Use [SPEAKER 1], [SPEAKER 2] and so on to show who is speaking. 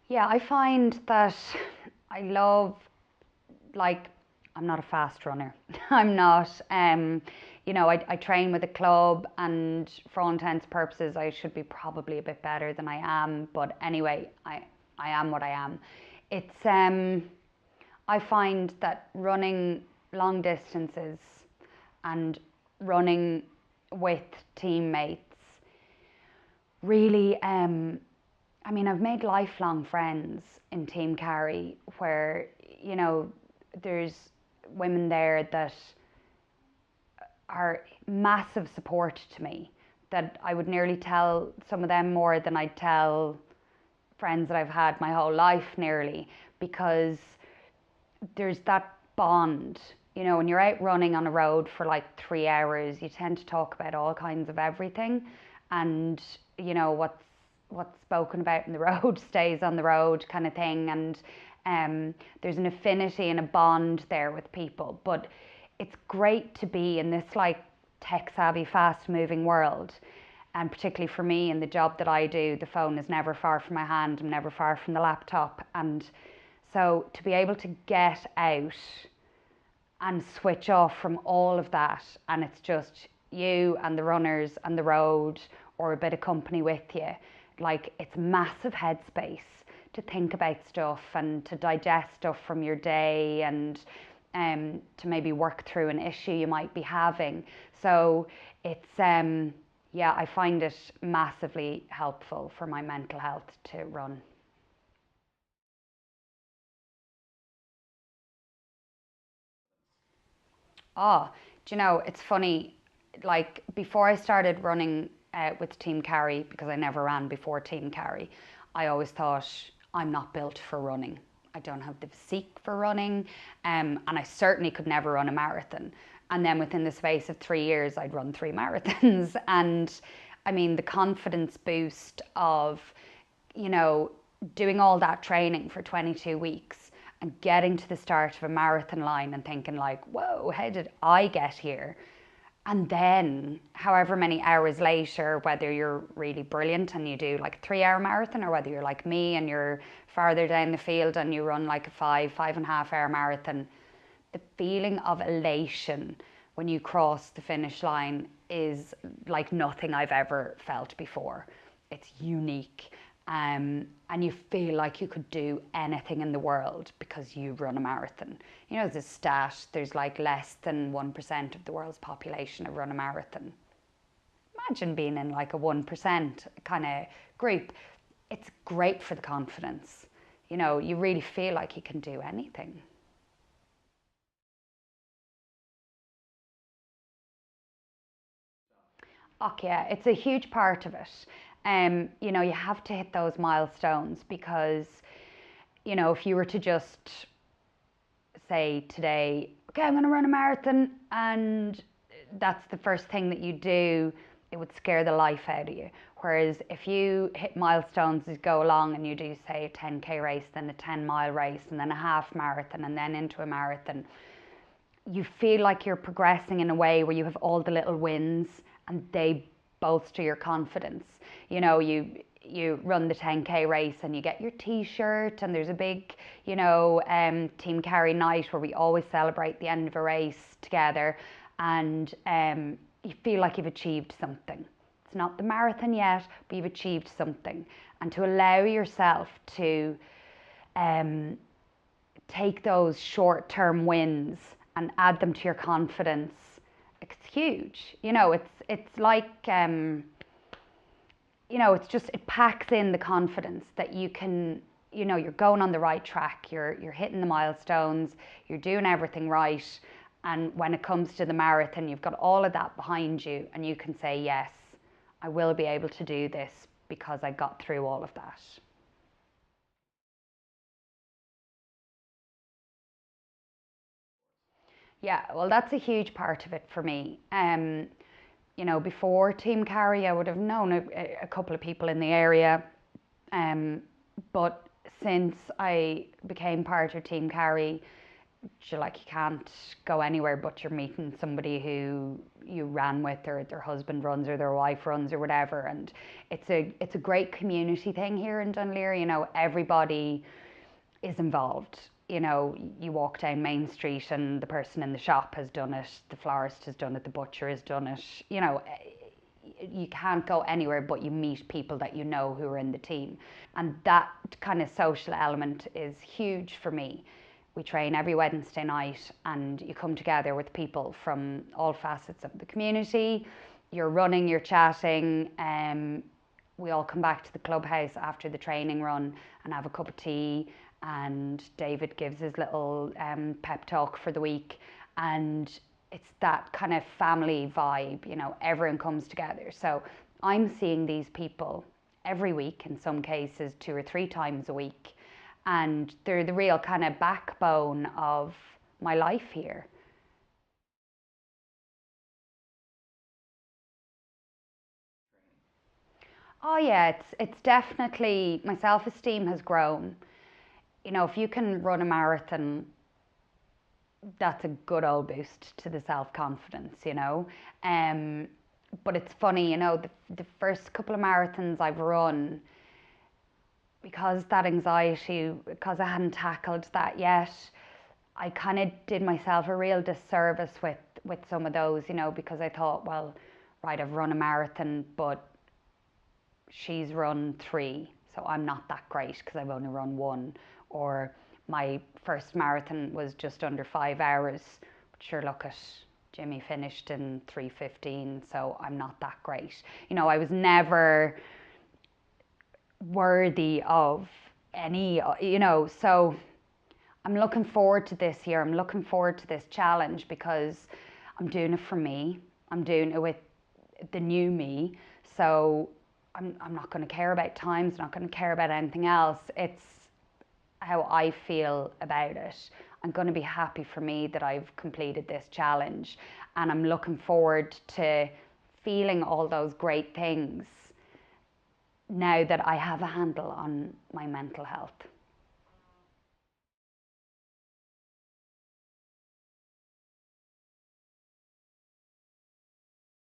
[SPEAKER 1] Yeah, I find that I love, like, I'm not a fast runner. I'm not, I train with a club, and for all intents and purposes, I should be probably a bit better than I am. But anyway, I am what I am. It's, I find that running long distances and running with teammates really, I mean, I've made lifelong friends in Team Carry where, you know, there's women there that are massive support to me, that I would nearly tell some of them more than I'd tell friends that I've had my whole life nearly, because there's that bond. You know, when you're out running on a road for like 3 hours, you tend to talk about all kinds of everything, and what's spoken about in the road stays on the road, kind of thing. And there's an affinity and a bond there with people. But it's great to be in this like tech savvy, fast moving world. And particularly for me in the job that I do, the phone is never far from my hand. I'm never far from the laptop. And so to be able to get out and switch off from all of that, and it's just you and the runners and the road, or a bit of company with you, like, it's massive headspace to think about stuff and to digest stuff from your day, and to maybe work through an issue you might be having. So it's yeah, I find it massively helpful for my mental health to run. Oh, do you know, it's funny, like, before I started running with Team Carry, because I never ran before Team Carry, I always thought, I'm not built for running. I don't have the physique for running, and I certainly could never run a marathon. And then within the space of 3 years, I'd run 3 marathons. And I mean, the confidence boost of, you know, doing all that training for 22 weeks and getting to the start of a marathon line and thinking like, whoa, how did I get here? And then however many hours later, whether you're really brilliant and you do like a 3 hour marathon, or whether you're like me and you're farther down the field and you run like a 5.5 hour marathon, the feeling of elation when you cross the finish line is like nothing I've ever felt before. It's unique. And you feel like you could do anything in the world because you run a marathon. You know, there's a stat, there's like less than 1% of the world's population have run a marathon. Imagine being in like a 1% kind of group. It's great for the confidence. You know, you really feel like you can do anything. Oh, yeah, it's a huge part of it. You have to hit those milestones because, if you were to just say today, okay, I'm going to run a marathon, and that's the first thing that you do, it would scare the life out of you. Whereas if you hit milestones as you go along and you do, say, a 10K race, then a 10-mile race, and then a half marathon, and then into a marathon, you feel like you're progressing in a way where you have all the little wins, and they bolster your confidence. You run the 10K race and you get your t-shirt, and there's a big, Team Carry night where we always celebrate the end of a race together, and you feel like you've achieved something. It's not the marathon yet, but you've achieved something. And to allow yourself to take those short-term wins and add them to your confidence, it's huge. It's like it's just, it packs in the confidence that you can, you're going on the right track, you're hitting the milestones, you're doing everything right. And when it comes to the marathon, you've got all of that behind you, and you can say, yes, I will be able to do this because I got through all of that. Yeah, well, that's a huge part of it for me. Before Team Carry, I would have known a couple of people in the area, but since I became part of Team Carry, like, you can't go anywhere but you're meeting somebody who you ran with, or their husband runs, or their wife runs, or whatever. And it's a great community thing here in Dunleer. You know, everybody is involved. You know, you walk down Main Street and the person in the shop has done it, the florist has done it, the butcher has done it. You know, you can't go anywhere but you meet people that you know who are in the team. And that kind of social element is huge for me. We train every Wednesday night and you come together with people from all facets of the community. You're running, you're chatting. We all come back to the clubhouse after the training run and have a cup of tea, and David gives his little pep talk for the week. And it's that kind of family vibe, you know, everyone comes together. So I'm seeing these people every week, in some cases 2 or 3 times a week, and they're the real kind of backbone of my life here. Oh yeah, it's definitely, my self-esteem has grown. You know, if you can run a marathon, that's a good old boost to the self-confidence, you know. Um, but it's funny, you know, the first couple of marathons I've run, because that anxiety, because I hadn't tackled that yet, I kind of did myself a real disservice with some of those, you know, because I thought, well, right, I've run a marathon, but she's run 3, so I'm not that great because I've only run 1. Or my first marathon was just under 5 hours, but sure, look at Jimmy finished in 3:15, so I'm not that great. You know, I was never worthy of any, you know, so I'm looking forward to this year. I'm looking forward to this challenge because I'm doing it for me. I'm doing it with the new me. So I'm not going to care about times. I'm not going to care about anything else. It's how I feel about it. I'm going to be happy for me that I've completed this challenge. And I'm looking forward to feeling all those great things now that I have a handle on my mental health.